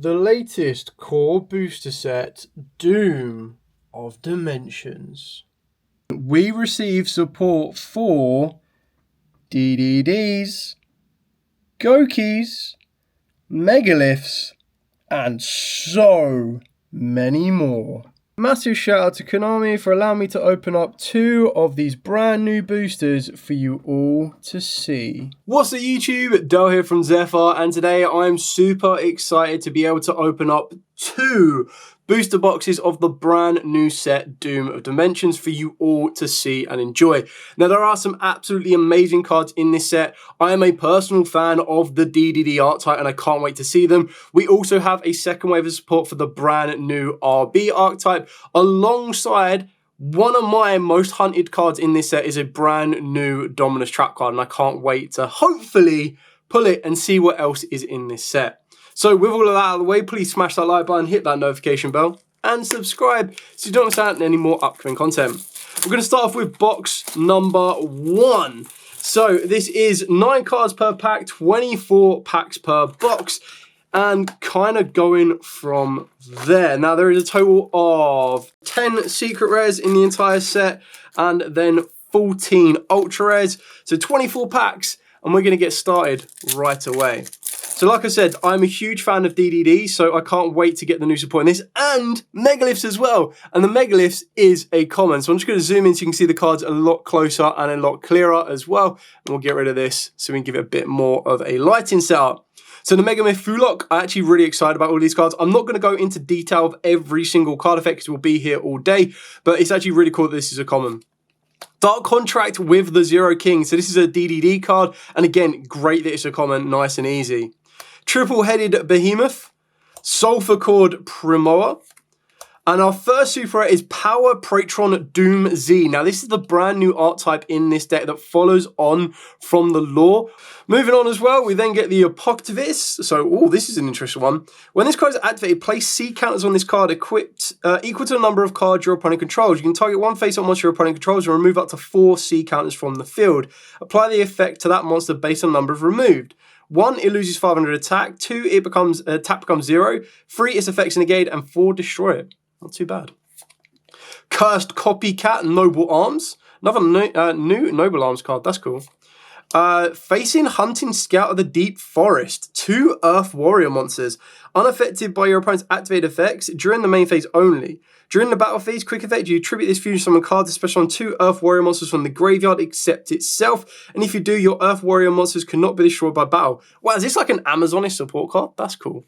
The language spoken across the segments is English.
The latest core booster set, Doom of Dimensions. We receive support for DDDs, Gokis, Megaliths, and so many more. Massive shout out to Konami for allowing me to open up 2 of these brand new boosters for you all to see. What's up YouTube, Del here from Zephyr, and today I'm super excited to be able to open up 2 booster boxes of the brand new set Doom of Dimensions for you all to see and enjoy. Now there are some absolutely amazing cards in this set. I am a personal fan of the DDD archetype and I can't wait to see them. We also have a second wave of support for the brand new RB archetype alongside one of my most hunted cards in this set is a brand new Dominus Trap card and I can't wait to hopefully pull it and see what else is in this set. So with all of that out of the way, please smash that like button, hit that notification bell, and subscribe so you don't miss out on any more upcoming content. We're going to start off with box number 1. So this is 9 cards per pack, 24 packs per box, and kind of going from there. Now there is a total of 10 secret rares in the entire set, and then 14 ultra rares, so 24 packs, and we're going to get started right away. So like I said, I'm a huge fan of DDD, so I can't wait to get the new support in this, and Megaliths as well. And the Megaliths is a common, so I'm just going to zoom in so you can see the cards a lot closer and a lot clearer as well. And we'll get rid of this so we can give it a bit more of a lighting setup. So the Megamyth Fulok, I'm actually really excited about all these cards. I'm not going to go into detail of every single card effect because we'll be here all day, but it's actually really cool that this is a common. Dark Contract with the Zero King. So this is a DDD card, and again, great that it's a common, nice and easy. Triple-headed Behemoth, Sulphur Cord Primoa, and our first super rare is Power Pratron Doom Z. Now this is the brand new archetype in this deck that follows on from the lore. Moving on as well, we then get the Apoctavus. So, this is an interesting one. When this card is activated, place C counters on this card equipped equal to the number of cards your opponent controls. You can target one face-up monster your opponent controls and remove up to 4 C counters from the field. Apply the effect to that monster based on the number removed. 1, it loses 500 attack. 2, it becomes attack becomes 0. 3, its effects negate, and 4, destroy it. Not too bad. Cursed Copycat Noble Arms. Another new Noble Arms card. That's cool. Facing Hunting Scout of the Deep Forest. 2 Earth Warrior monsters. Unaffected by your opponent's activated effects during the main phase only. During the battle phase, quick effect, you attribute this fusion summon card to special on 2 Earth Warrior monsters from the graveyard except itself. And if you do, your Earth Warrior monsters cannot be destroyed by battle. Wow, is this like an Amazonish support card? That's cool.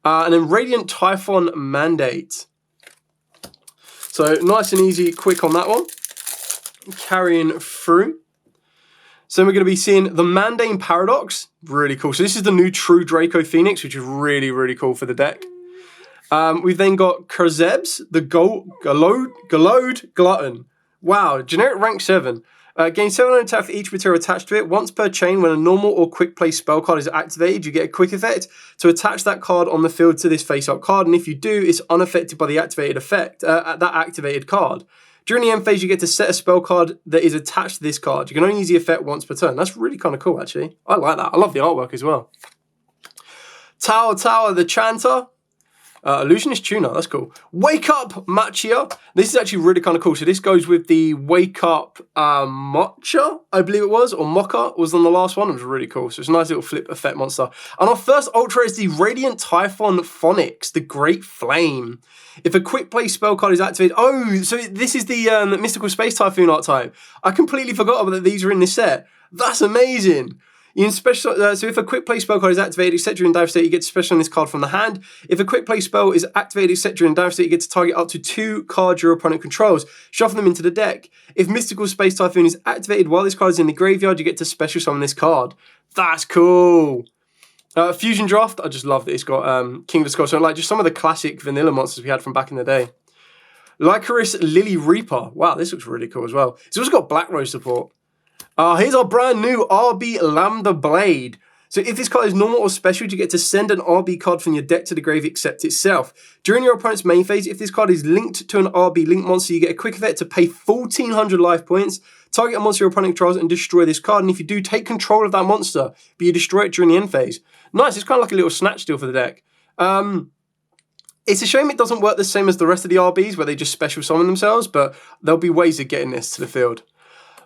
And then Radiant Typhon Mandate. So nice and easy, quick on that one. Carrying through. So we're going to be seeing the Mandane Paradox. Really cool. So this is the new True Draco Phoenix, which is really, really cool for the deck. We've then got Kurzebs, the Galode Glutton. Wow, generic rank 7. Gain 700 attack for each material attached to it. Once per chain, when a normal or quick play spell card is activated, you get a quick effect to attach that card on the field to this face-up card. And if you do, it's unaffected by the activated effect, that activated card. During the end phase, you get to set a spell card that is attached to this card. You can only use the effect once per turn. That's really kind of cool, actually. I like that. I love the artwork as well. Tower, the Chanter. Illusionist Tuner, that's cool. Wake Up Machia. This is actually really kind of cool. So this goes with the Wake Up Mocha, I believe it was, or Mocha was on the last one. It was really cool. So it's a nice little flip effect monster. And our first ultra is the Radiant Typhon Phonics, the Great Flame. If a quick play spell card is activated, so this is the Mystical Space Typhoon archetype. I completely forgot about that these are in this set. That's amazing. You can special, so if a quick play spell card is activated, etc. during dive state, you get to special on this card from the hand. If a quick play spell is activated, etc. during dive state, you get to target up to 2 cards your opponent controls. Shuffle them into the deck. If Mystical Space Typhoon is activated while this card is in the graveyard, you get to special summon this card. That's cool. Fusion Draft, I just love that it's got King of the Skull. So like just some of the classic vanilla monsters we had from back in the day. Lycoris Lily Reaper. Wow, this looks really cool as well. It's also got Black Rose support. Here's our brand new RB Lambda Blade. So if this card is normal or special, you get to send an RB card from your deck to the grave except itself. During your opponent's main phase, if this card is linked to an RB link monster, you get a quick effect to pay 1,400 life points, target a monster your opponent controls, and destroy this card. And if you do, take control of that monster, but you destroy it during the end phase. Nice, it's kind of like a little snatch deal for the deck. It's a shame it doesn't work the same as the rest of the RBs where they just special summon themselves, but there'll be ways of getting this to the field.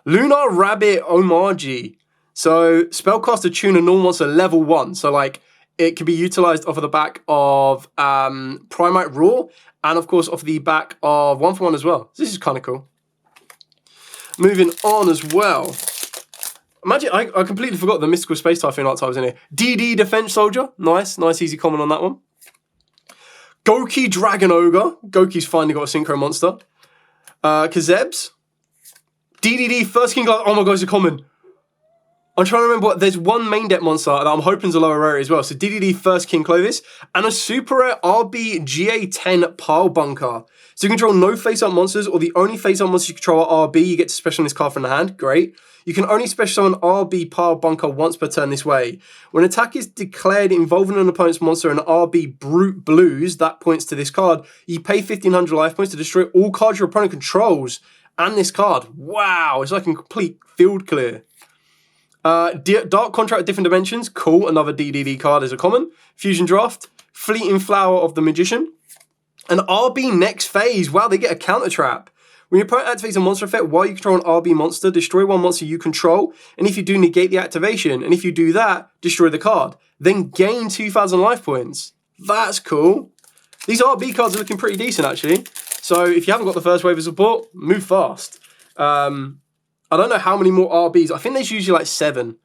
Lunar Rabbit Omaji. So spellcaster tuner normal monster level 1. So like it can be utilized off of the back of Primite Roar and of course off the back of 1-for-1 as well. So this is kind of cool. Moving on as well. Imagine, I completely forgot the Mystical Space Typhoon archetype was in here. DD Defense Soldier. Nice easy comment on that one. Goki Dragon Ogre. Goki's finally got a synchro monster. Kazebs. DDD First King Glove. Oh my god, it's a common. I'm trying to remember what. There's one main deck monster that I'm hoping is a lower rarity as well. So DDD First King Clovis. And a super rare RB GA10 Pile Bunker. So you control no face-up monsters, or the only face-up monsters you control are RB. You get to special on this card from the hand. Great. You can only special summon RB Pile Bunker once per turn this way. When attack is declared involving an opponent's monster and RB Brute Blues, that points to this card, you pay 1500 life points to destroy all cards your opponent controls and this card. Wow, it's like a complete field clear. Dark Contract with Different Dimensions, cool, another DDD card is a common. Fusion Draft, Fleeting Flower of the Magician. And RB Next Phase, wow, they get a counter trap. When your opponent activates a monster effect while you control an RB monster, destroy one monster you control, and if you do, negate the activation, and if you do that, destroy the card. Then gain 2000 life points. That's cool. These RB cards are looking pretty decent, actually. So if you haven't got the first wave of support, move fast. I don't know how many more RBs. I think there's usually like 7.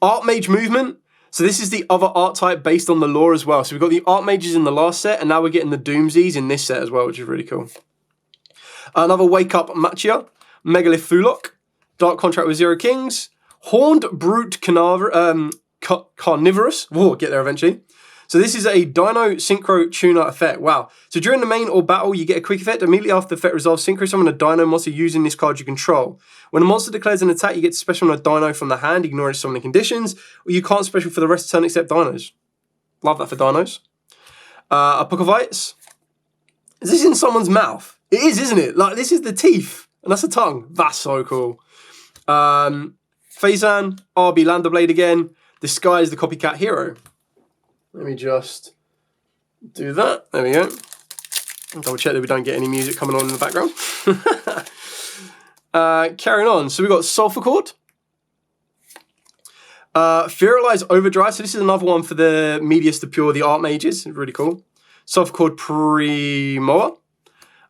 Archmage Movement. So this is the other art type based on the lore as well. So we've got the Archmages in the last set, and now we're getting the Doomsies in this set as well, which is really cool. Another Wake Up Machia, Megalith Fulok, Dark Contract with Zero Kings, Horned Brute Carnivorous. We'll get there eventually. So this is a Dino Synchro Tuner effect. Wow. So during the main or battle, you get a quick effect. Immediately after the effect resolves, Synchro summon a Dino monster using this card you control. When a monster declares an attack, you get to special on a Dino from the hand, ignore its summoning conditions, or you can't special for the rest of the turn except Dinos. Love that for Dinos. Apocovites. Is this in someone's mouth? It is, isn't it? Like, this is the teeth, and that's the tongue. That's so cool. Phazan, RB Lander Blade again. Disguise the Copycat Hero. Let me just do that. There we go. Double check that we don't get any music coming on in the background. Carrying on. So we've got Sulphur Cord. Fearalize Overdrive. So this is another one for the Medius to Pure, the Archmages. Really cool. Sulphur Cord Primoa.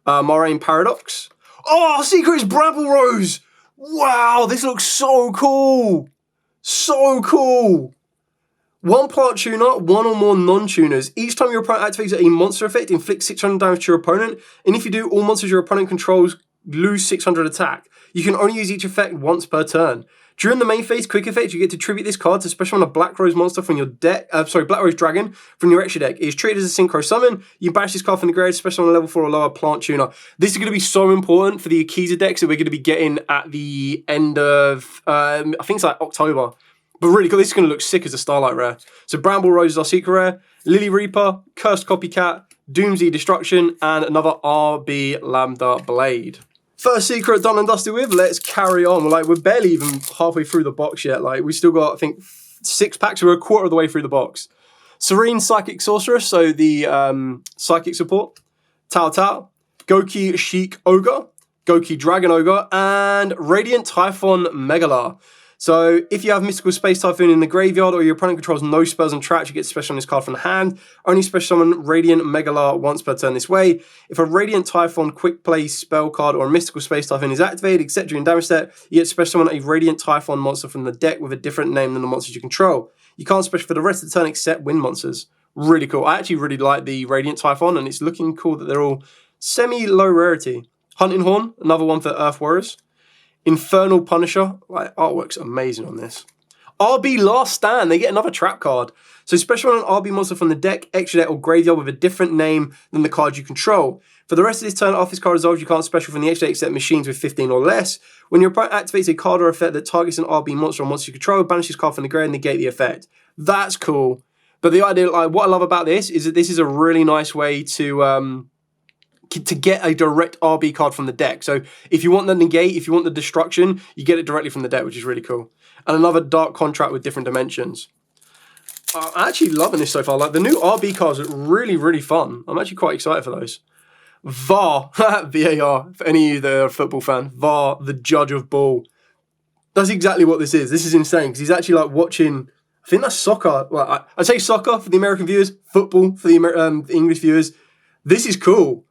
Moraine Paradox. Oh, Secret's Bramble Rose! Wow, this looks so cool! So cool! One plant tuner, one or more non-tuners. Each time your opponent activates a monster effect, inflict 600 damage to your opponent, and if you do, all monsters your opponent controls lose 600 attack. You can only use each effect once per turn. During the main phase quick effect, you get to tribute this card to special on a Black Rose monster from your deck. Black Rose Dragon from your extra deck. It is treated as a synchro summon. You banish this card from the grave, special on a level 4 or lower plant tuner. This is going to be so important for the Akiza decks that we're going to be getting at the end of, I think it's like October. But really cool. This is going to look sick as a Starlight Rare. So Bramble Rose is our secret rare. Lily Reaper, Cursed Copycat, Doomsday Destruction, and another RB Lambda Blade. First secret done and dusted with. Let's carry on. We're barely even halfway through the box yet. Like, we still got, I think, 6 packs. We're a quarter of the way through the box. Serene Psychic Sorceress, so the psychic support. Tao Tao. Goki Sheik Ogre. Goki Dragon Ogre. And Radiant Typhon Megala. So if you have Mystical Space Typhoon in the graveyard or your opponent controls no spells and traps, you get special on this card from the hand. Only special summon Radiant Megala once per turn this way. If a Radiant Typhon quick play spell card or a Mystical Space Typhoon is activated, except during damage step, you get special summon a Radiant Typhon monster from the deck with a different name than the monsters you control. You can't special for the rest of the turn except wind monsters. Really cool. I actually really like the Radiant Typhon, and it's looking cool that they're all semi-low rarity. Hunting Horn, another one for Earth Warriors. Infernal Punisher, like, artwork's amazing on this. RB Last Stand, they get another trap card. So special on an RB monster from the deck, extra deck, or graveyard with a different name than the card you control. For the rest of this turn, after this card resolves, you can't special from the extra deck except machines with 15 or less. When your opponent activates a card or effect that targets an RB monster or monster you control, banish this card from the grave and negate the effect. That's cool. But the idea, like, what I love about this is that this is a really nice way to get a direct RB card from the deck. So if you want the negate, if you want the destruction, you get it directly from the deck, which is really cool. And another Dark Contract with Different Dimensions. I'm actually loving this so far. Like, the new RB cards are really, really fun. I'm actually quite excited for those. VAR, VAR, for any of you that are a football fan, VAR, the judge of ball. That's exactly what this is. This is insane, because he's actually like watching, I think that's soccer. Well, I'd say soccer for the American viewers, football for the English viewers. This is cool.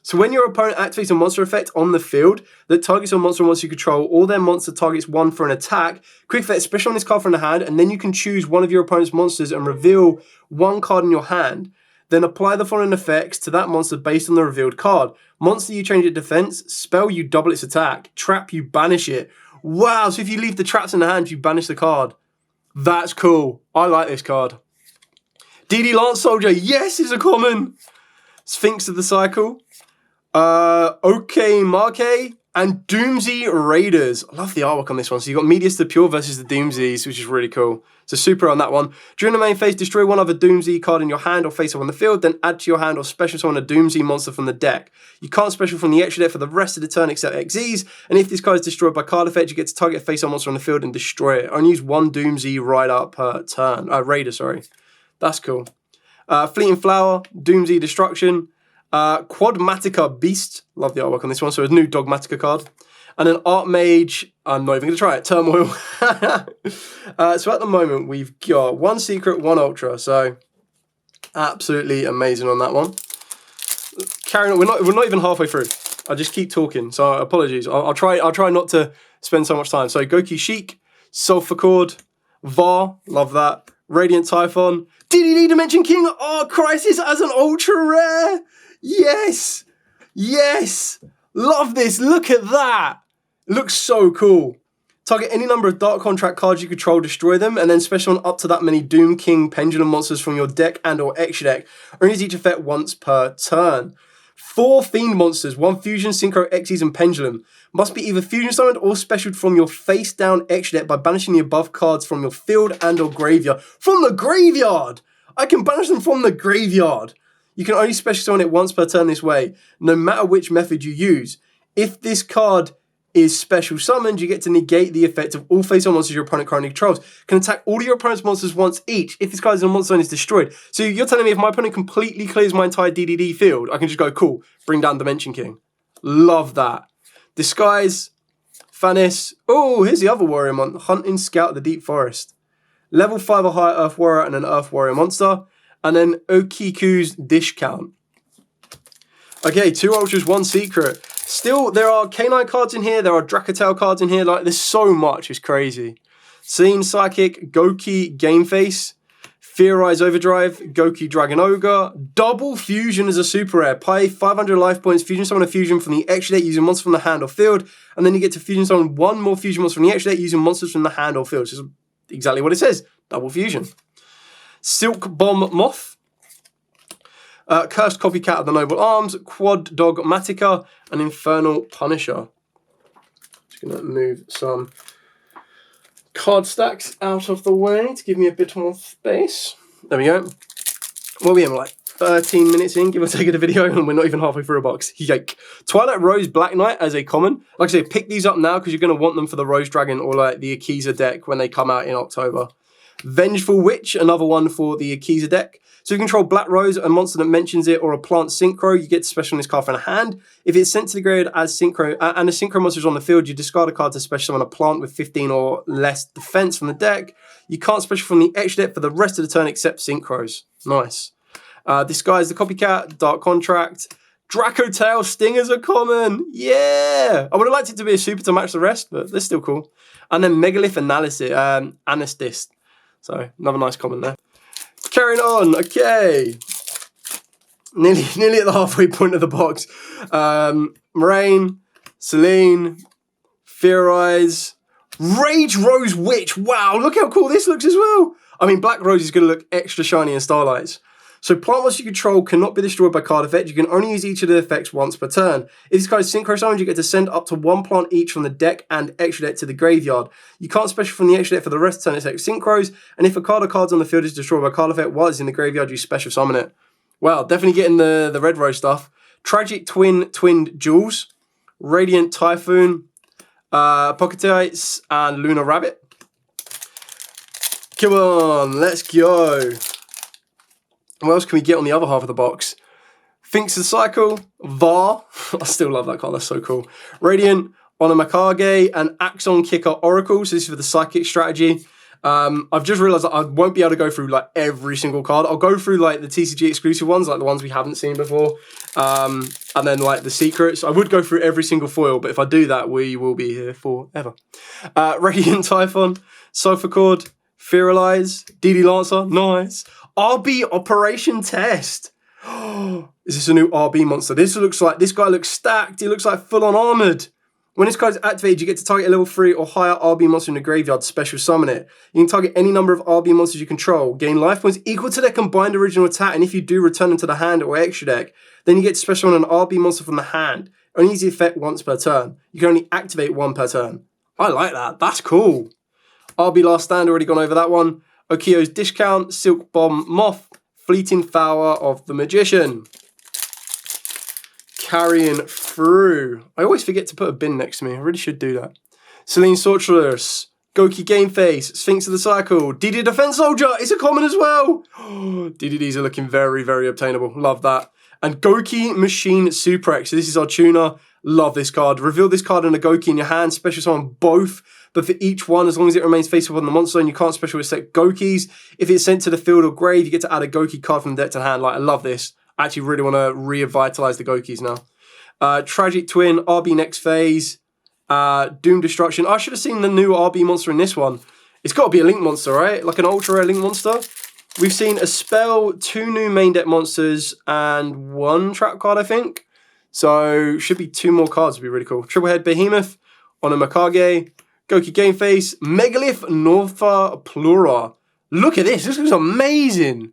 So when your opponent activates a monster effect on the field that targets a monster you control, or their monster targets one for an attack, quick effect, special on this card from the hand, and then you can choose one of your opponent's monsters and reveal one card in your hand. Then apply the following effects to that monster based on the revealed card. Monster, you change its defense. Spell, you double its attack. Trap, you banish it. Wow, so if you leave the traps in the hand, you banish the card. That's cool. I like this card. DD Lance Soldier, yes, is a common. Sphinx of the Cycle. OK Marque and Doomsday Raiders. I love the artwork on this one. So you got Medius the Pure versus the Doomsdays, which is really cool. So super on that one. During the main phase, destroy one other Doomsday card in your hand or face up on the field, then add to your hand or special summon a Doomsday monster from the deck. You can't special from the extra deck for the rest of the turn except XZs, and if this card is destroyed by card effect, you get to target a face up monster on the field and destroy it. Only use one Doomsday Rider per turn. Raider, sorry. That's cool. Fleeting Flower, Doomsday Destruction. Quadmatica Beast, love the artwork on this one, so a new Dogmatica card. And an Archmage, I'm not even going to try it, Turmoil. So at the moment, we've got one Secret, one Ultra, so absolutely amazing on that one. Carrying on, we're not even halfway through. I just keep talking, so apologies. I'll try not to spend so much time. So Goki Sheik, Sulphur Cord, VAR, love that. Radiant Typhon, DDD Dimension King, oh, Crisis as an Ultra Rare. Yes! Yes! Love this! Look at that! It looks so cool. Target any number of Dark Contract cards you control, destroy them, and then special on up to that many Doom King Pendulum monsters from your deck and or extra deck. Only each effect once per turn. 4 Fiend monsters, 1 Fusion, Synchro, Xyz, and Pendulum. Must be either Fusion summoned or specialed from your face down extra deck by banishing the above cards from your field and or graveyard. From the graveyard! I can banish them from the graveyard! You can only special summon it once per turn this way, no matter which method you use. If this card is special summoned, you get to negate the effect of all face-on monsters your opponent currently controls. Can attack all of your opponent's monsters once each if this card is in a monster zone is destroyed. So you're telling me if my opponent completely clears my entire DDD field, I can just go, cool, bring down Dimension King. Love that. Disguise, Fanis. Oh, here's the other warrior monster. Hunting Scout of the Deep Forest. Level 5 or higher Earth Warrior and an Earth Warrior monster. And then Okiku's Dish Count. Okay, 2 Ultras, 1 Secret. Still, there are Canine cards in here. There are Dracotail cards in here. Like, there's so much. It's crazy. Scene, Psychic, Goki, Game Face, Fear Eyes Overdrive, Goki Dragon Ogre, Double Fusion as a super rare. Pay 500 life points, Fusion summon a fusion from the extra deck using monsters from the hand or field. And then you get to Fusion summon 1 more Fusion monster from the extra deck using monsters from the hand or field. Which is exactly what it says. Double Fusion. Silk Bomb Moth, Cursed Copycat of the Noble Arms, Quad Dogmatica, and Infernal Punisher. Just going to move some card stacks out of the way to give me a bit more space. There we go. Well, we are like 13 minutes in, give or take, of the video, and we're not even halfway through a box. Yike. Twilight Rose Black Knight as a common. Like I say, pick these up now because you're going to want them for the Rose Dragon or like the Akiza deck when they come out in October. Vengeful Witch, another one for the Akiza deck. So you control Black Rose, a monster that mentions it, or a plant synchro, you get special on this card from a hand. If it's sent to the graveyard as synchro, and a synchro monster is on the field, you discard a card to special summon a plant with 15 or less defense from the deck. You can't special from the extra deck for the rest of the turn except synchros. Nice. Disguise the Copycat, Dark Contract, Dracotail Stingers are common. Yeah! I would have liked it to be a super to match the rest, but they're still cool. And then Megalith Analysis, Anestist. So, another nice common there. Carrying on, okay. Nearly at the halfway point of the box. Moraine, Celine, Fear Eyes, Rage Rose Witch. Wow, look how cool this looks as well. I mean, Black Rose is going to look extra shiny in Starlights. So plant monsters you control cannot be destroyed by card effect. You can only use each of the effects once per turn. If this card is synchro summoned, you get to send up to 1 plant each from the deck and extra deck to the graveyard. You can't special from the extra deck for the rest of the turn except synchros. And if a card or cards on the field is destroyed by card effect while it's in the graveyard, you special summon it. Well, definitely getting the Red Rose stuff. Tragic Twinned Jewels, Radiant Typhoon, Pocketites, and Lunar Rabbit. Come on, let's go. What else can we get on the other half of the box? Finks the Cycle, VAR. I still love that card, that's so cool. Radiant, Onamakage, and Axon Kicker Oracle. So this is for the Psychic strategy. I've just realised that I won't be able to go through like every single card. I'll go through like the TCG exclusive ones, like the ones we haven't seen before. And then like the secrets. I would go through every single foil, but if I do that, we will be here forever. Radiant Typhon, Sofa Cord, Fearalize, DD Lancer, nice. RB Operation Test. Is this a new RB monster? This guy looks stacked. He looks like full on armored. When this card is activated, you get to target a level 3 or higher RB monster in the graveyard to special summon it. You can target any number of RB monsters you control, gain life points equal to their combined original attack, and if you do, return them to the hand or extra deck. Then you get to special summon an RB monster from the hand. Only use the effect once per turn. You can only activate one per turn. I like that. That's cool. RB Last Stand, already gone over that one. Yugioh's Discount, Silk Bomb Moth, Fleeting Flower of the Magician. Carrying through. I always forget to put a bin next to me. I really should do that. Selene Sorceress, Goki Game Face, Sphinx of the Cycle, DD Defense Soldier. It's a common as well. DDDs are looking very, very obtainable. Love that. And Goki Machine Suprex. So this is our tuner. Love this card. Reveal this card and a Goki in your hand. Special summon both. But for each one, as long as it remains face up on the monster and you can't special select Gokis, if it's sent to the field or grave, you get to add a Goki card from the deck to the hand. Like, I love this. I actually really want to revitalize the Gokis now. Tragic Twin, RB Next Phase, Doom Destruction. I should have seen the new RB monster in this one. It's got to be a Link monster, right? Like an ultra rare Link monster. We've seen a spell, 2 new main deck monsters, and 1 trap card, I think. So should be 2 more cards, would be really cool. Triple Head Behemoth, Onamakage, Goki Game Face, Megalith Northa Plura. Look at this. This looks amazing.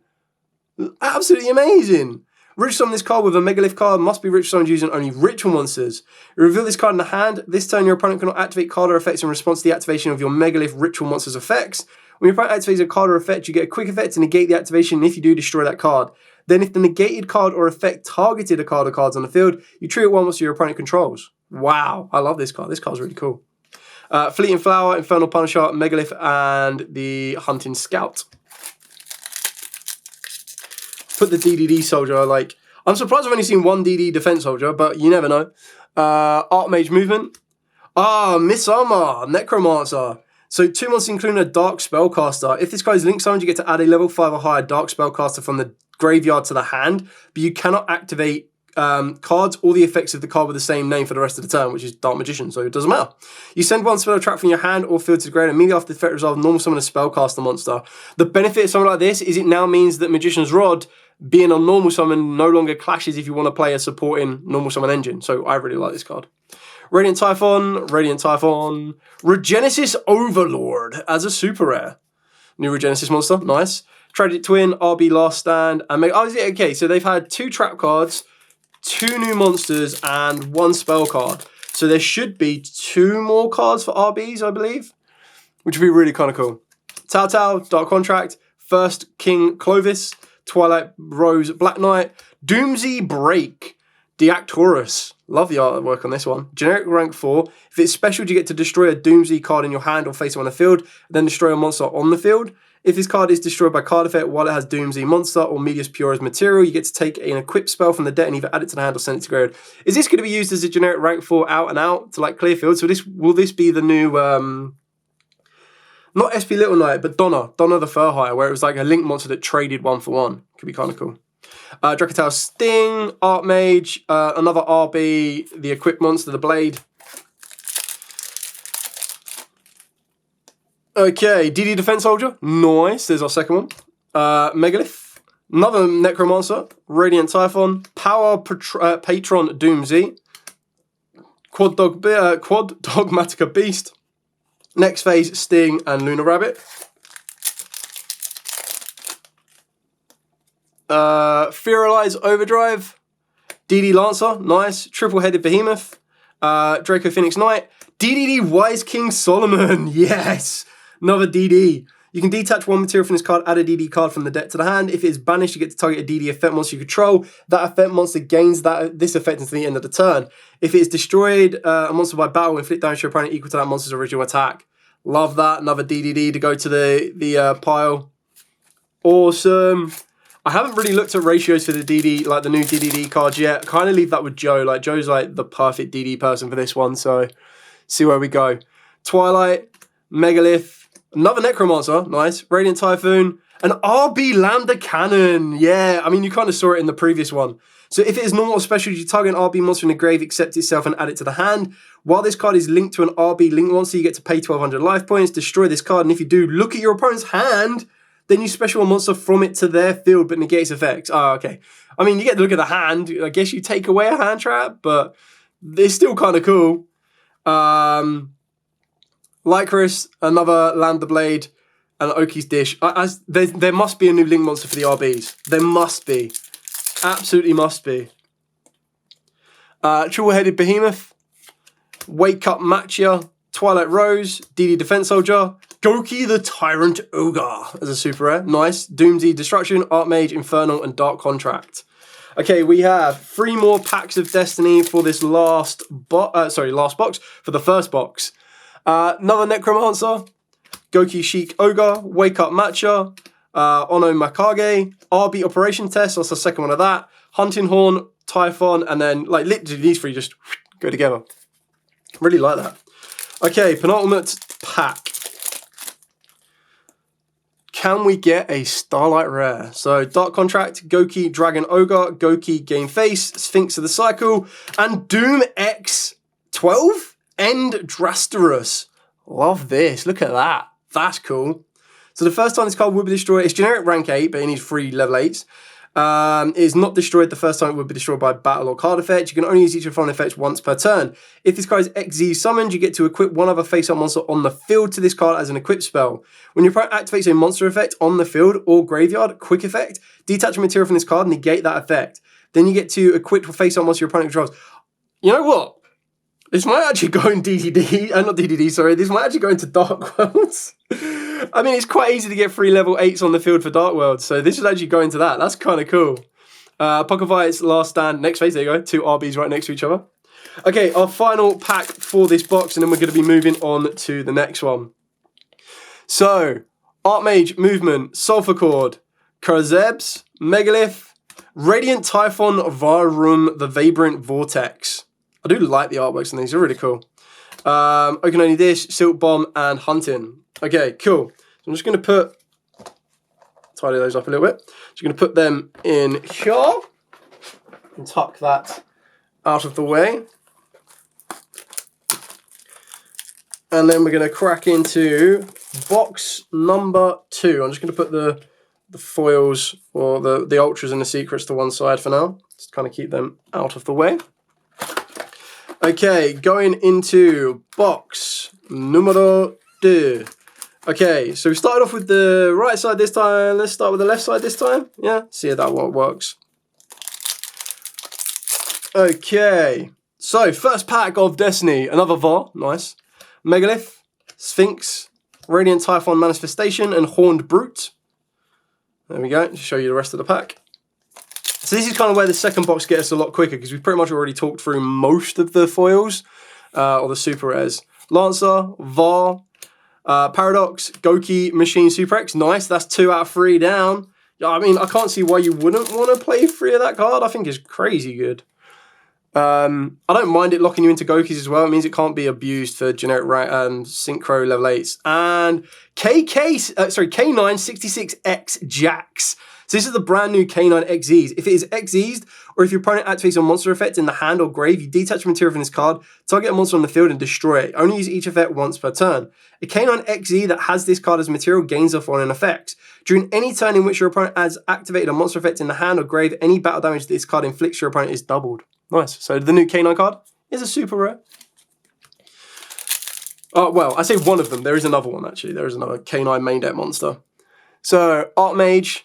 Absolutely amazing. Rich summon this card with a Megalith card must be rich summoned using only ritual monsters. You reveal this card in the hand. This turn, your opponent cannot activate card or effects in response to the activation of your Megalith ritual monster's effects. When your opponent activates a card or effect, you get a quick effect to negate the activation, and if you do, destroy that card. Then if the negated card or effect targeted a card or cards on the field, you treat it one monster your opponent controls. Wow, I love this card. This card's really cool. Fleeting Flower, Infernal Punisher, Megalith, and the Hunting Scout. Put the DDD Soldier, like, I'm surprised I've only seen 1 DD Defense Soldier, but you never know. Archmage Movement. Misama, Necromancer. So 2 monsters including a Dark Spellcaster. If this guy is Link summoned, you get to add a level 5 or higher Dark Spellcaster from the graveyard to the hand, but you cannot activate cards or the effects of the card with the same name for the rest of the turn, which is Dark Magician, so it doesn't matter. You send 1 spell or trap from your hand or field to the grave, and immediately after the effect resolve, normal summon a Spellcaster monster. The benefit of something like this is it now means that Magician's Rod, being on normal summon, no longer clashes if you want to play a supporting normal summon engine, so I really like this card. Radiant Typhon, Regenesis Overlord as a super rare. New Regenesis monster, nice. Tragic Twin, RB Last Stand, and okay, so they've had 2 trap cards, 2 new monsters, and 1 spell card. So there should be 2 more cards for RBs, I believe, which would be really kind of cool. Tao Tao, Dark Contract, First King Clovis, Twilight Rose Black Knight, Doomsday Break, Deactorus. Love the artwork on this one. Generic rank 4. If it's special, you get to destroy a Doomsday card in your hand or face it on the field, then destroy a monster on the field. If this card is destroyed by card effect while it has Doomsday monster or Medius Pure as material, you get to take an equipped spell from the deck and either add it to the hand or send it to graveyard. Is this going to be used as a generic rank 4 out and out to like clear field? So will this be the new, not SP Little Knight, but Donna the Fur Hire, where it was like a Link monster that traded 1 for 1. Could be kind of cool. Dracotail Sting, Archmage, another RB, the equipped monster, the Blade. Okay, DD Defense Soldier, nice, there's our second one. Megalith, another Necromancer, Radiant Typhon, Power Patron Doomsday, Quad Dogmatica Beast, Next Phase Sting, and Lunar Rabbit. Fearalize Overdrive, DD Lancer, nice, Triple-Headed Behemoth, Draco Phoenix Knight, DDD Wise King Solomon, yes! Another DD. You can detach 1 material from this card, add a DD card from the deck to the hand. If it is banished, you get to target a DD effect monster you control. That effect monster gains this effect until the end of the turn. If it is destroyed, a monster by battle, inflict damage to your opponent equal to that monster's original attack. Love that. Another DDD to go to the pile. Awesome. I haven't really looked at ratios for the DD, like the new DDD cards yet. Kind of leave that with Joe. Like Joe's like the perfect DD person for this one. So see where we go. Twilight, Megalith, another Necromancer. Nice. Radiant Typhoon, an RB Lambda Cannon. Yeah, I mean, you kind of saw it in the previous one. So if it is normal or special, you target an RB monster in the grave, accept itself, and add it to the hand. While this card is linked to an RB linked monster, you get to pay 1,200 life points, destroy this card, and if you do, look at your opponent's hand, then you special a monster from it to their field, but negate its effects. Oh, okay. I mean, you get to look at the hand. I guess you take away a hand trap, but it's still kind of cool. Lycris, another Lambda Blade, and Oki's Dish. There must be a new link monster for the RBs. There must be. Absolutely must be. Triple-headed Behemoth, Wake Up Machia, Twilight Rose, DD Defense Soldier, Goki the Tyrant Ogre as a super rare. Nice. Doomsday Destruction, Archmage, Infernal, and Dark Contract. Okay, we have 3 more packs of Destiny for this last box, for the first box. Another Necromancer, Goki Sheik Ogre, Wake Up Matcha, Ono Makage, RB Operation Test, that's the second one of that, Hunting Horn, Typhon, and then like literally these 3 just go together. Really like that. Okay, penultimate pack. Can we get a Starlight Rare? So Dark Contract, Goki Dragon Ogre, Goki Game Face, Sphinx of the Cycle, and Doom X12 End Drasterus. Love this. Look at that. That's cool. So the first time this card will be destroyed, it's generic rank 8, but it needs 3 level 8s. It is not destroyed the first time it will be destroyed by battle or card effect. You can only use each of the following effects once per turn. If this card is XZ summoned, you get to equip one other face-up monster on the field to this card as an equip spell. When your opponent activates a monster effect on the field or graveyard, quick effect, detach a material from this card and negate that effect. Then you get to equip a face-up monster your opponent controls. You know what? This might actually go in DDD, not DDD, sorry. This might actually go into Dark Worlds. I mean, it's quite easy to get 3 level 8s on the field for Dark Worlds, so this should actually go into that. That's kind of cool. Pocket Fights, Last Stand, next phase, there you go. 2 RBs right next to each other. Okay, our final pack for this box, and then we're going to be moving on to the next one. So, Archmage, Movement, Sulphur Cord, Kurzebs, Megalith, Radiant Typhon, Varum, the Vagrant Vortex. I do like the artworks on these, they're really cool. Okanoni Dish, Silk Bomb, and Hunting. Okay, cool. So I'm just going to tidy those up a little bit. Just going to put them in here and tuck that out of the way. And then we're going to crack into box number 2. I'm just going to put the foils or the ultras and the secrets to one side for now. Just kind of keep them out of the way. Okay, going into box numero 2. Okay, so we started off with the right side this time. Let's start with the left side this time. Yeah, see how that works. Okay, so first pack of Destiny. Another VAR, nice. Megalith, Sphinx, Radiant Typhon Manifestation, and Horned Brute. There we go, to show you the rest of the pack. So this is kind of where the second box gets us a lot quicker because we've pretty much already talked through most of the foils, or the super rares. Lancer, VAR, Paradox, Goki, Machine, Super X. Nice, that's 2 out of 3 down. I mean, I can't see why you wouldn't want to play 3 of that card. I think it's crazy good. I don't mind it locking you into Gokis as well. It means it can't be abused for generic synchro level 8s. And K966X Jax. So this is the brand new K9 XZs. If it is XZ'd, or if your opponent activates a monster effect in the hand or grave, you detach material from this card, target a monster on the field and destroy it. Only use each effect once per turn. A K9 XZ that has this card as material gains the following effects. During any turn in which your opponent has activated a monster effect in the hand or grave, any battle damage this card inflicts your opponent is doubled. Nice. So the new K9 card is a super rare. Well, I say one of them. There is another one, actually. There is another K9 main deck monster. So, Archmage,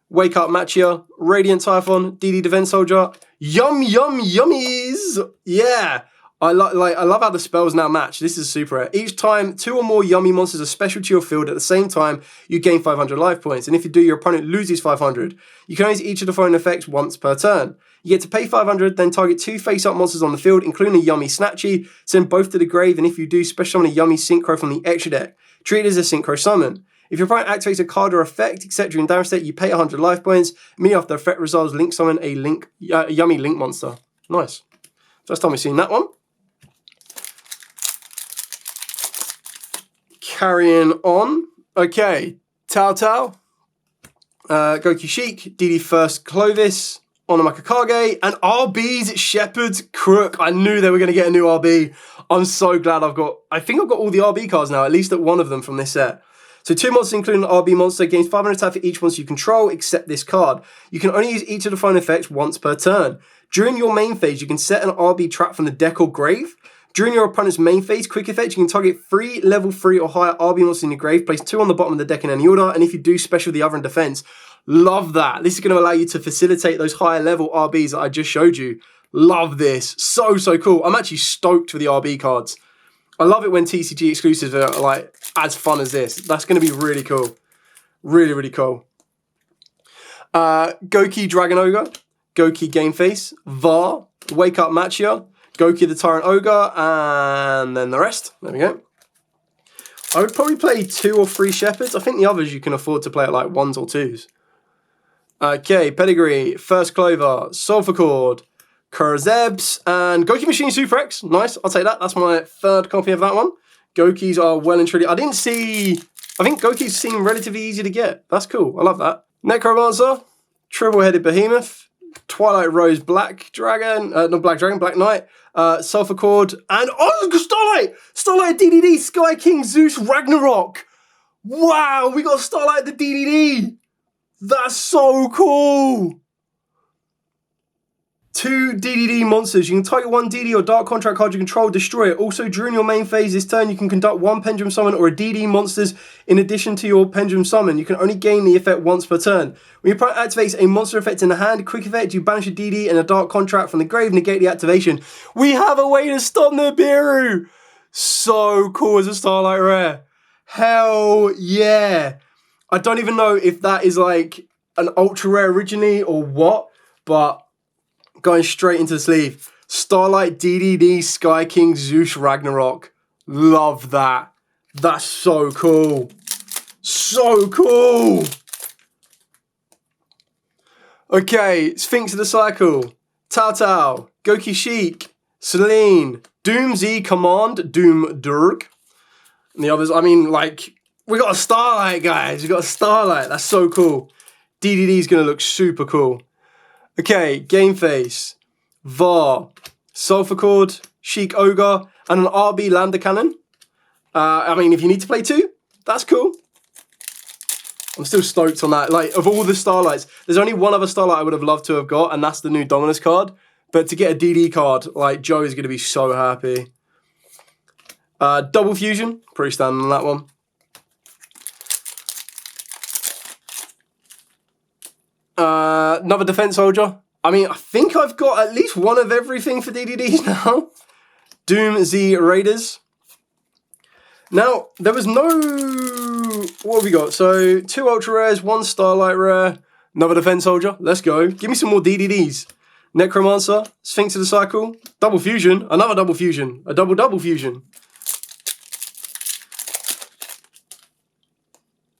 Wake Up Machia, Radiant Typhon, DD Defense Soldier, Yummies! Yeah! I love how the spells now match. This is super rare. Each time 2 or more yummy monsters are special to your field at the same time, you gain 500 life points. And if you do, your opponent loses 500. You can only use each of the following effects once per turn. You get to pay 500, then target 2 face-up monsters on the field, including a Yummy Snatchy, send both to the grave, and if you do, special summon a Yummy Synchro from the extra deck. Treat it as a synchro summon. If your opponent activates a card or effect, etc. in damage state, you pay 100 life points. Immediately after the effect resolves, link summon a yummy link monster. Nice. First time we've seen that one. Carrying on. Okay, Tao Tao, Goku Sheik, DD First Clovis, Onomaka Kage, and RB's Shepherd's Crook. I knew they were going to get a new RB. I'm so glad I think I've got all the RB cards now, at least at one of them from this set. So 2 monsters, including an RB monster, gains 500 attack for each monster you control, except this card. You can only use each of the following effects once per turn. During your main phase, you can set an RB trap from the deck or grave. During your opponent's main phase, quick effect, you can target 3 level 3 or higher RB monsters in your grave, place 2 on the bottom of the deck in any order, and if you do, special the other in defense. Love that. This is going to allow you to facilitate those higher level RBs that I just showed you. Love this. So, so cool. I'm actually stoked for the RB cards. I love it when TCG exclusives are like as fun as this. That's going to be really cool. Really, really cool. Goki Dragon Ogre, Goki Game Face, Var, Wake Up Machia, Goki the Tyrant Ogre, and then the rest. There we go. I would probably play 2 or 3 Shepherds. I think the others you can afford to play at like 1s or 2s. Okay, Pedigree, First Clover, Sulphur Cord, Kurzebs, and Goki Machine Super X. Nice, I'll take that. That's my 3rd copy of that one. Gokis are well and truly... I think Gokis seem relatively easy to get. That's cool. I love that. Necromancer, Triple-Headed Behemoth, Twilight Rose Black Dragon, not Black Dragon, Black Knight, Sulphur Cord, and Starlight! Starlight DDD, Sky King Zeus Ragnarok! Wow, we got Starlight the DDD! That's so cool! 2 DDD monsters. You can target 1 DD or Dark Contract card you control, destroy it. Also, during your main phase this turn, you can conduct 1 Pendulum Summon or a DD monsters in addition to your Pendulum Summon. You can only gain the effect once per turn. When your opponent activates a monster effect in the hand, quick effect, you banish a DD and a Dark Contract from the grave, negate the activation. We have a way to stop Nibiru! So cool as a Starlight Rare. Hell yeah! I don't even know if that is like an ultra rare originally or what, but going straight into the sleeve. Starlight DDD Sky King Zeus Ragnarok. Love that. That's so cool. So cool. Okay, Sphinx of the Cycle, Tao Tao, Goki Sheik, Celine, Doom Z Command, Doom Durg. And the others, I mean, like, we got a Starlight, guys. We got a Starlight. That's so cool. DDD is going to look super cool. Okay, Game Face, Var, Sulphur Cord, Sheik Ogre, and an RB Lambda Cannon. I mean, if you need to play 2, that's cool. I'm still stoked on that. Like, of all the Starlights, there's only one other Starlight I would have loved to have got, and that's the new Dominus card. But to get a DD card, like, Joe is going to be so happy. Double Fusion, pretty standard on that one. Another Defense Soldier. I mean, I think I've got at least one of everything for DDDs now. Doom Z Raiders. Now, there was no... What have we got? So, 2 Ultra Rares, 1 Starlight Rare, another Defense Soldier. Let's go. Give me some more DDDs. Necromancer, Sphinx of the Cycle, Double Fusion, another Double Fusion, a Double Fusion.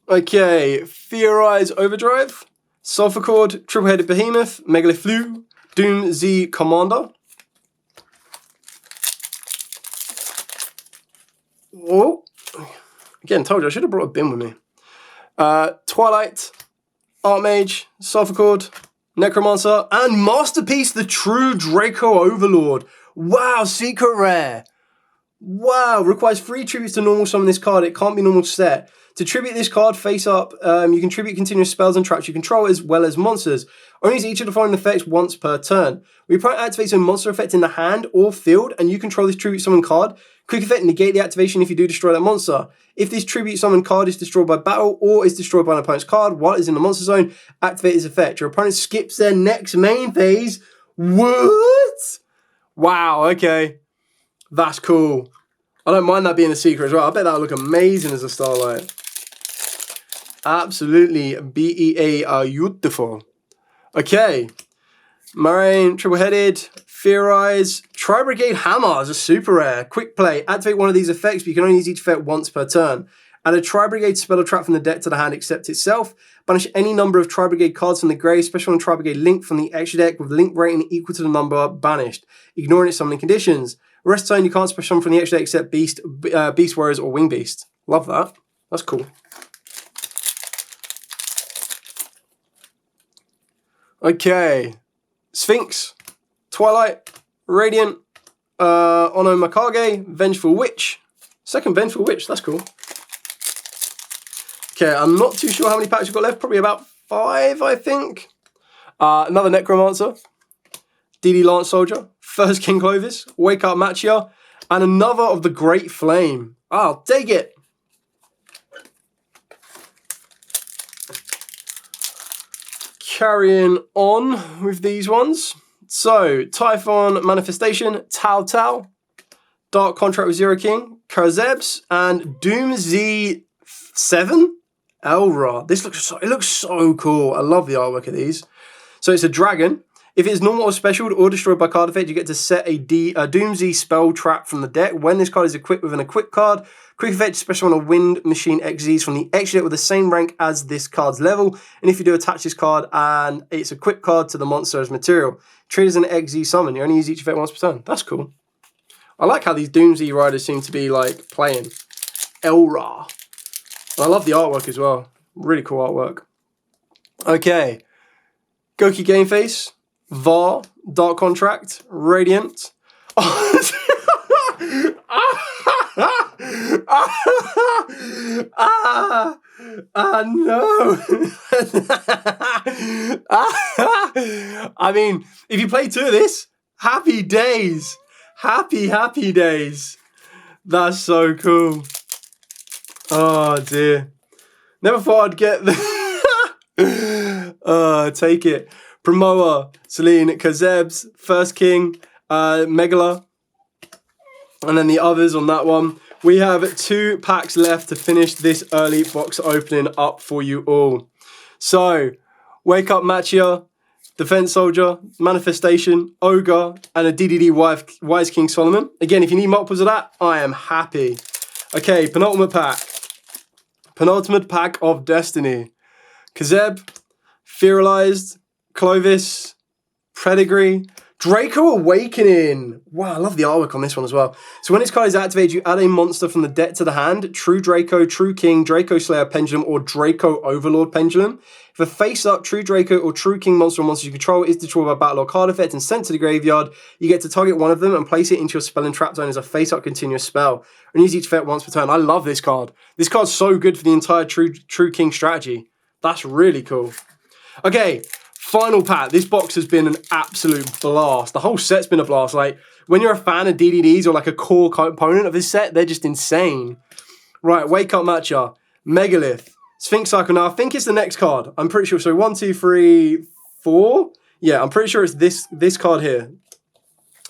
Okay, Theorize Overdrive, Sulphur Cord, Triple-Headed Behemoth, Megalith Flu, Doom Z Commander. Oh, again, told you I should have brought a bin with me. Twilight, Archmage, Sulphur Cord, Necromancer, and Masterpiece, the True Draco Overlord. Wow, secret rare. Wow, requires 3 tributes to normal summon this card. It can't be normal set. To tribute this card face up, you can tribute continuous spells and traps you control as well as monsters. Only use each of the following effects once per turn. When your opponent activates a monster effect in the hand or field and you control this tribute summon card, quick effect, negate the activation if you do destroy that monster. If this tribute summon card is destroyed by battle or is destroyed by an opponent's card while it's in the monster zone, activate this effect. Your opponent skips their next main phase. What? Wow, okay. That's cool. I don't mind that being a secret as well. I bet that'll look amazing as a Starlight. Absolutely beautiful. Okay. Marine, Triple-Headed, Theorize, Tri-Brigade Hammer is a super rare. Quick play. Activate one of these effects, but you can only use each effect once per turn. Add a Tri-Brigade spell or trap from the deck to the hand except itself. Banish any number of Tri-Brigade cards from the grave, special on Tri-Brigade Link from the extra deck with link rating equal to the number banished, ignoring its summoning conditions. Rest turn, you can't special summon from the extra deck except Beast Warriors or Wing Beast. Love that. That's cool. Okay. Sphinx, Twilight, Radiant, Onomakage, Vengeful Witch. Second Vengeful Witch, that's cool. Okay, I'm not too sure how many packs we've got left. Probably about 5, I think. Another Necromancer, DD Lance Soldier, First King Clovis, Wake Up Machia, and another of the Great Flame. I'll take it. Carrying on with these ones. So, Typhon Manifestation, Tao Tao, Dark Contract with Zero King, Kurzebs, and Doom Z7 Elra. This looks so cool. I love the artwork of these. So it's a dragon. If it is normal or special or destroyed by card effect, you get to set a Doom Z spell trap from the deck. When this card is equipped with an equip card, quick effect special on a Wind Machine XZs from the extra deck with the same rank as this card's level. And if you do attach this card and its equipped card to the monster as material, treat it as an XZ summon. You only use each effect once per turn. That's cool. I like how these Doom Z riders seem to be like playing. Elra. And I love the artwork as well. Really cool artwork. Okay. Goki Game Face, VAR, Dark Contract, Radiant. No. I mean, if you play 2 of this, happy days. Happy days. That's so cool. Oh dear. Never thought I'd get the take it. Promoa, Celine, Kurzebs, First King, Megala, and then the others on that one. We have 2 packs left to finish this early box opening up for you all. So, Wake Up Machia, Defense Soldier, Manifestation, Ogre, and a DDD Wise King Solomon. Again, if you need multiples of that, I am happy. Okay, penultimate pack. Penultimate pack of Destiny. Kazeb, Fearalized, Clovis, Pedigree, Draco Awakening. Wow, I love the artwork on this one as well. So when this card is activated, you add a monster from the deck to the hand. True Draco, True King, Draco Slayer Pendulum, or Draco Overlord Pendulum. If a face-up True Draco or True King monster or monster you control is destroyed by battle or card effect and sent to the graveyard, you get to target one of them and place it into your spell and trap zone as a face-up continuous spell. And use each effect once per turn. I love this card. This card's so good for the entire True King strategy. That's really cool. Okay, final pack. This box has been an absolute blast. The whole set's been a blast. Like, when you're a fan of DDDs or like a core component of this set, they're just insane. Right, Wake Up Matcha, Megalith, Sphinx Cycle. Now, I think it's the next card. I'm pretty sure. So 1, 2, 3, 4. Yeah, I'm pretty sure it's this card here.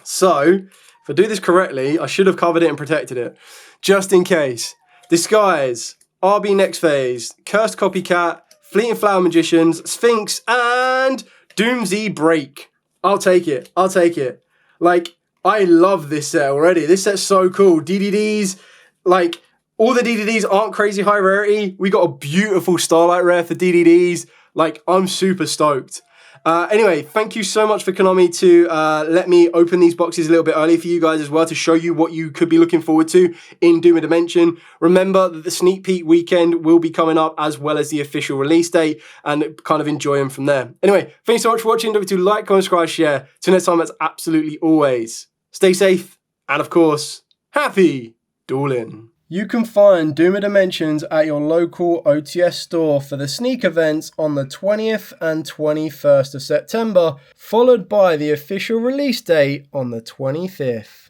So, if I do this correctly, I should have covered it and protected it. Just in case. Disguise, RB Next Phase, Cursed Copycat, Fleeting Flower Magicians, Sphinx, and Doom Z Break. I'll take it. I'll take it. Like, I love this set already. This set's so cool. DDDs, like, all the DDDs aren't crazy high rarity. We got a beautiful Starlight Rare for DDDs. Like, I'm super stoked. Anyway, thank you so much for Konami to let me open these boxes a little bit early for you guys as well to show you what you could be looking forward to in Doom of Dimension. Remember that the sneak peek weekend will be coming up as well as the official release date and kind of enjoy them from there. Anyway, thanks so much for watching. Don't forget to like, comment, subscribe, share. Till next time, as absolutely always, stay safe and of course, happy dueling. You can find Doom of Dimensions at your local OTS store for the sneak events on the 20th and 21st of September, followed by the official release date on the 25th.